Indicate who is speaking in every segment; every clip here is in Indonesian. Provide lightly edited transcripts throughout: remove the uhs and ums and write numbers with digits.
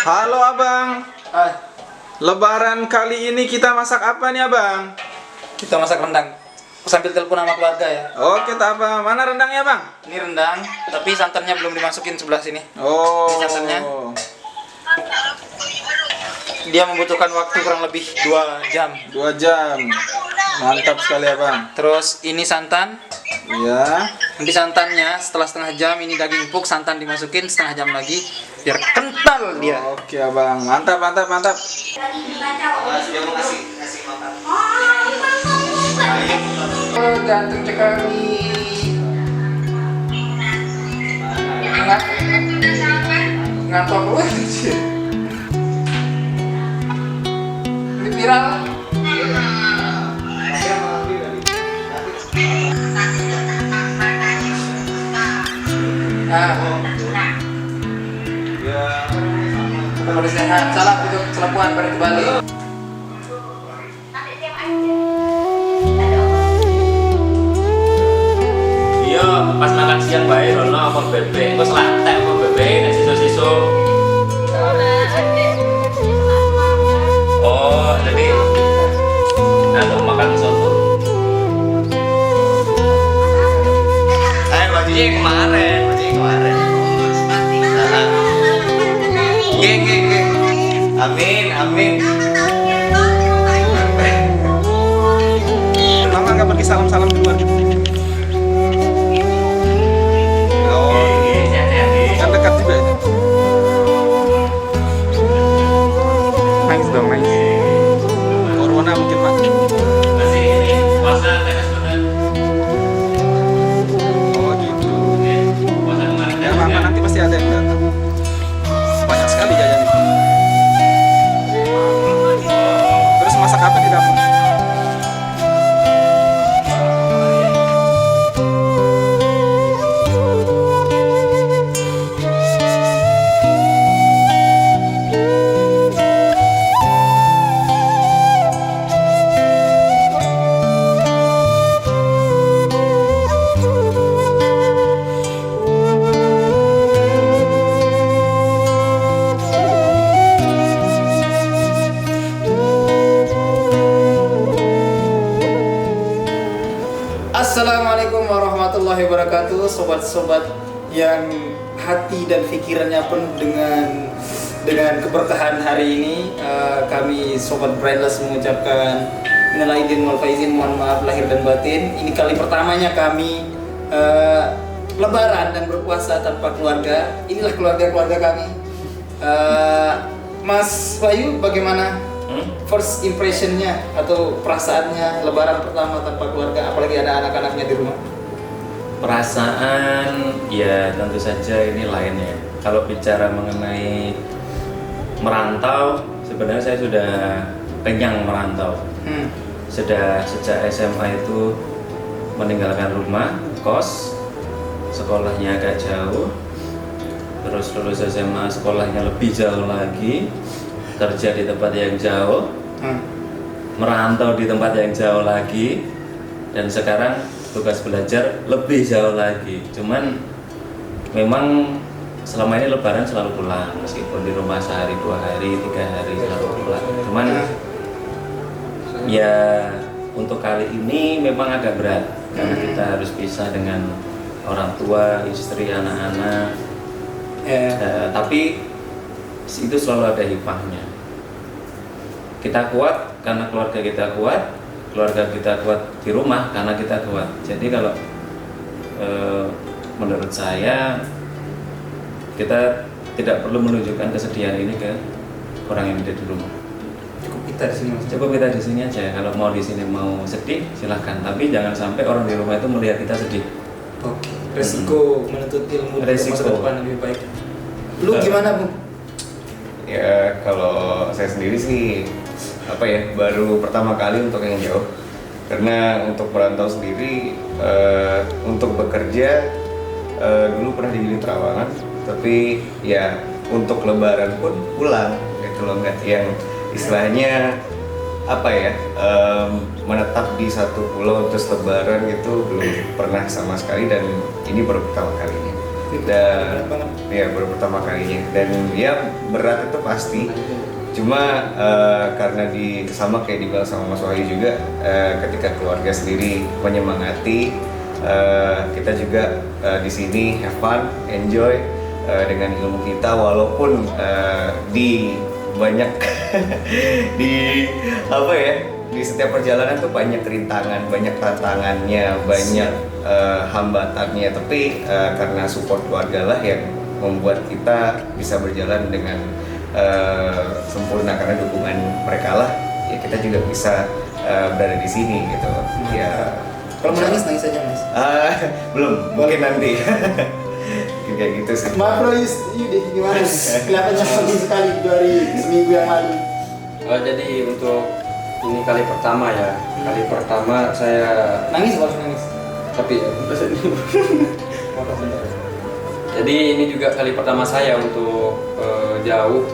Speaker 1: Halo abang, Lebaran kali ini kita masak apa nih abang?
Speaker 2: Kita masak rendang. Sambil telepon sama keluarga ya.
Speaker 1: Oke tak apa, mana rendangnya bang?
Speaker 2: Ini rendang, tapi santannya belum dimasukin sebelah sini.
Speaker 1: Oh.
Speaker 2: Ini santannya. Dia membutuhkan waktu kurang lebih 2 jam.
Speaker 1: 2 jam. Mantap sekali abang.
Speaker 2: Terus ini santan.
Speaker 1: Iya.
Speaker 2: Nanti santannya setelah setengah jam ini daging empuk, santan dimasukin setengah jam lagi biar kental dia.
Speaker 1: Oke abang, mantap mantap mantap.
Speaker 2: Gantung sekali. Ngantor lu sih. Ini viral. Kembali sehat, salam untuk selapuan balik Bali.
Speaker 3: Iya, pas makan siang bae rono apa bebek, engko selatek apa bebek nek siso-siso. Oh, jadi makan soto. Kemarin. Geng. Amin.
Speaker 1: Lama nggak pergi salam-salam di luar? Kan dekat juga ya.
Speaker 2: Nangis dong, nangis.
Speaker 1: Corona mungkin pak.
Speaker 3: Masih ini puasa tetes bener.
Speaker 1: Oh gitu.
Speaker 3: Puasa kemarin.
Speaker 1: Ya lama nanti pasti ada yang datang. Banyak sekali jajan itu. Terus masak apa di dapur?
Speaker 2: Assalamualaikum warahmatullahi wabarakatuh, sobat-sobat yang hati dan pikirannya penuh dengan keberkahan hari ini. Kami sobat Brainless mengucapkan minal aidin wal faizin, mohon maaf lahir dan batin. Ini kali pertamanya kami lebaran dan berpuasa tanpa keluarga. Inilah keluarga kami. Mas Bayu, bagaimana first impressionnya atau perasaannya lebaran pertama tanpa keluarga, apalagi ada anak-anaknya di rumah?
Speaker 3: Perasaan ya tentu saja ini lain ya. Kalau bicara mengenai merantau, sebenarnya saya sudah kenyang merantau. Sudah sejak SMA itu meninggalkan rumah, kos, sekolahnya agak jauh. Terus lulus SMA sekolahnya lebih jauh lagi, kerja di tempat yang jauh, merantau di tempat yang jauh lagi, dan sekarang tugas belajar lebih jauh lagi. Cuman memang selama ini lebaran selalu pulang, meskipun di rumah sehari, 2 hari, 3 hari selalu pulang. Cuman ya untuk kali ini memang agak berat karena kita harus pisah dengan orang tua, istri, anak-anak. Tapi itu selalu ada hikmahnya. Kita kuat karena keluarga kita kuat, keluarga kita kuat di rumah karena kita kuat. Jadi kalau menurut saya kita tidak perlu menunjukkan kesedihan ini ke orang yang ada di rumah.
Speaker 2: Cukup kita di sini mas.
Speaker 3: Coba kita di sini aja. Kalau mau di sini mau sedih silahkan, tapi jangan sampai orang di rumah itu melihat kita sedih.
Speaker 2: Oke. Resiko menuntut ilmu di
Speaker 3: Resiko.
Speaker 2: masa depan lebih baik. Lu gimana bu?
Speaker 4: Ya kalau saya sendiri sih apa ya, baru pertama kali untuk yang jauh, karena untuk merantau sendiri untuk bekerja dulu pernah di Trawangan, tapi ya untuk lebaran pun pulang gitu loh, nggak yang istilahnya apa ya, menetap di satu pulau terus lebaran gitu belum pernah sama sekali, dan ini baru pertama kalinya. Dan ya baru pertama kalinya, dan ya berat itu pasti, cuma karena sama kayak dibilang sama Mas Wahyu juga, ketika keluarga sendiri menyemangati, kita juga di sini have fun, enjoy dengan ilmu kita, walaupun di banyak di apa ya, di setiap perjalanan tuh banyak rintangan, banyak tantangannya, banyak hambatannya, tapi karena support keluarga lah yang membuat kita bisa berjalan dengan sempurna, karena dukungan mereka lah ya kita juga bisa berada di sini gitu ya.
Speaker 2: Kalau mau nangis nangis aja mas.
Speaker 4: Belum, mungkin nanti. Mungkin kayak gitu sih.
Speaker 2: Maaf Royus, deh gimana? Kelihatannya sedih sekali dari seminggu yang lalu.
Speaker 5: Jadi untuk ini kali pertama ya, kali pertama saya
Speaker 2: Nangis kalau nangis.
Speaker 5: tapi jadi ini juga kali pertama saya untuk jauh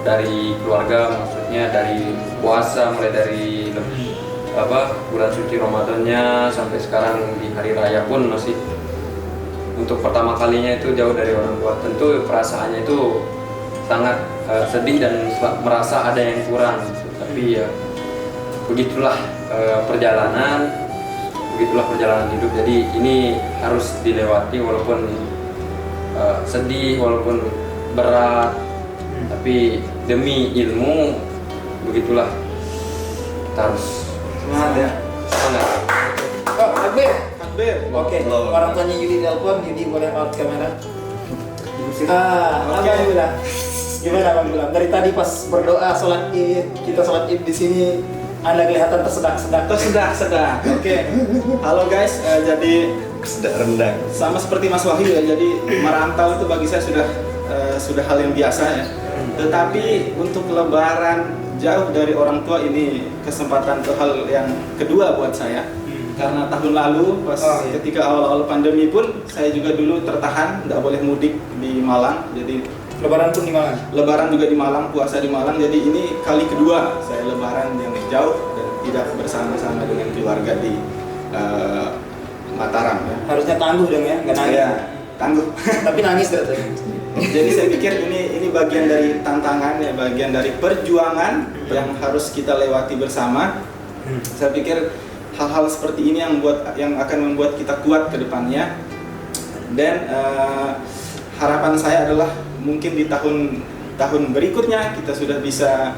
Speaker 5: dari keluarga, maksudnya dari puasa, mulai dari bulan suci Ramadannya sampai sekarang di hari raya pun masih untuk pertama kalinya itu jauh dari orang tua. Tentu perasaannya itu sangat sedih dan merasa ada yang kurang, tapi ya begitulah perjalanan hidup. Jadi ini harus dilewati, walaupun sedih, walaupun berat, tapi demi ilmu begitulah kita harus
Speaker 2: Semangat ya.
Speaker 5: semangat.
Speaker 2: Oh, Akbar.
Speaker 1: Takbir.
Speaker 2: Oke.
Speaker 4: Halo.
Speaker 2: Orang tuanya Yudi telepon, Yudi boleh out kamera.
Speaker 1: Oke.
Speaker 2: Abang bilang. Gimana abang bilang? Dari tadi pas berdoa sholat id, kita sholat id di sini, Anda kelihatan tersedak-sedak.
Speaker 1: Tersedak. Oke. Halo guys, jadi
Speaker 4: Sedang rendang.
Speaker 1: sama seperti Mas Wahyu ya, jadi merantau itu bagi saya sudah hal yang biasa ya. Tetapi untuk lebaran jauh dari orang tua ini kesempatan atau hal yang kedua buat saya. Karena tahun lalu pas ketika awal-awal pandemi pun saya juga dulu tertahan, nggak boleh mudik di Malang. Jadi
Speaker 2: Lebaran pun di Malang.
Speaker 1: lebaran juga di Malang, puasa di Malang. Jadi ini kali kedua saya lebaran yang jauh dan tidak bersama-sama dengan keluarga di Mataram ya.
Speaker 2: Harusnya tangguh dong ya, nggak nangis.
Speaker 1: Saya tangguh.
Speaker 2: Tapi nangis ternyata.
Speaker 1: Jadi saya pikir ini bagian dari tantangan ya, bagian dari perjuangan yang harus kita lewati bersama. Saya pikir hal-hal seperti ini yang akan membuat kita kuat ke depannya. Dan harapan saya adalah mungkin di tahun berikutnya kita sudah bisa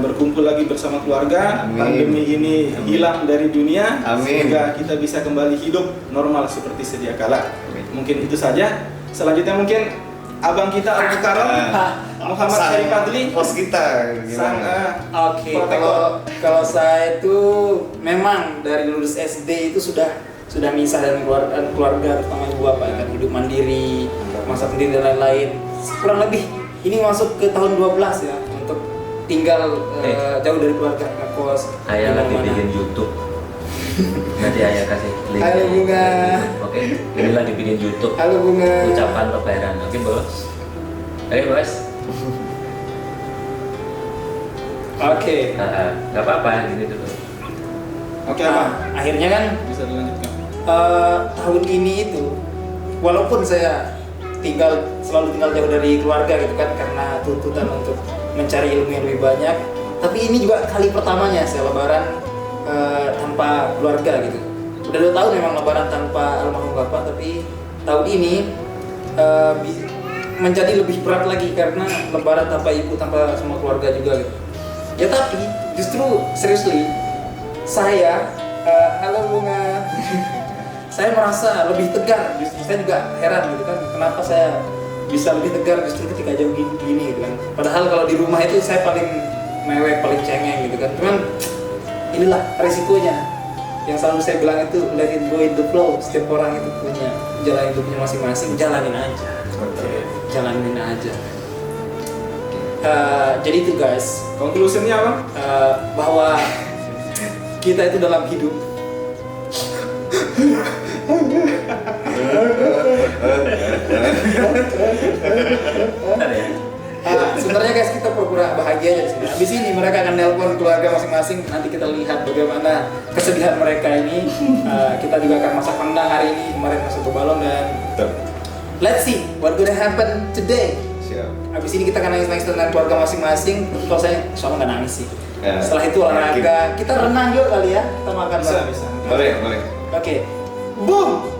Speaker 1: berkumpul lagi bersama keluarga.
Speaker 4: Amin.
Speaker 1: Pandemi ini hilang dari dunia.
Speaker 4: Amin.
Speaker 1: Sehingga kita bisa kembali hidup normal seperti sedia kala.
Speaker 4: Amin.
Speaker 1: Mungkin itu saja. Selanjutnya mungkin abang kita Abu Karam, Muhammad Syarif Fadli,
Speaker 4: Pos kita
Speaker 1: sang
Speaker 4: gimana?
Speaker 2: Oke,
Speaker 1: protektor.
Speaker 2: kalau saya itu memang dari lulus SD itu sudah misah dan keluarga terutama ibu bapak kan, hidup mandiri, masak sendiri dan lain-lain. Kurang lebih ini masuk ke tahun 12 ya untuk tinggal jauh dari keluarga, ngekos.
Speaker 3: Ayah lagi
Speaker 2: dimana-mana.
Speaker 3: bikin YouTube. Nanti ayah kasih link.
Speaker 2: Halo, Bunga.
Speaker 3: Oke, ini lagi bikin YouTube.
Speaker 2: Halo Bunga.
Speaker 3: Ucapan lebaran. Oke bos. Ayo bos.
Speaker 2: Oke.
Speaker 3: Gak apa-apa gini dulu.
Speaker 1: Oke abang,
Speaker 2: Akhirnya kan
Speaker 1: bisa dilanjutkan.
Speaker 2: tahun ini itu walaupun saya selalu tinggal jauh dari keluarga gitu kan karena tuntutan untuk mencari ilmu yang lebih banyak, tapi ini juga kali pertamanya saya lebaran tanpa keluarga gitu. Udah 2 tahun memang lebaran tanpa almarhum bapak, tapi tahun ini menjadi lebih berat lagi karena lebaran tanpa ibu, tanpa semua keluarga juga gitu. Ya tapi justru seriously saya, halo Bunga, saya merasa lebih tegar. Justru saya juga heran gitu kan, kenapa saya bisa lebih tegar justru ketika jauh gini gitu kan. Padahal kalau di rumah itu saya paling mewek, paling cengeng gitu kan. Cuman inilah resikonya yang selalu saya bilang itu, let it go in the flow. Setiap orang itu punya jalan hidupnya masing-masing, jalanin aja. Jalanin aja. Jadi itu guys,
Speaker 1: Conclusionnya apa?
Speaker 2: bahwa kita itu dalam hidup sebenarnya guys, kita pura-pura bahagia aja di sini. Habis ini mereka akan nelpon keluarga masing-masing. Nanti kita lihat bagaimana kesedihan mereka ini. Kita juga akan masak rendang hari ini. Kemarin masak balon dan let's see what gonna happen today.
Speaker 4: Siap.
Speaker 2: Habis ini kita akan nangis-nangis dengan keluarga masing-masing. Tapi kalau saya soalnya nggak nangis sih.
Speaker 4: Ya.
Speaker 2: Setelah itu olahraga, kita renang yuk kali ya. Kita makan
Speaker 1: Bisa,
Speaker 2: bareng.
Speaker 1: bisa.
Speaker 4: Boleh, boleh.
Speaker 2: Oke. Boom.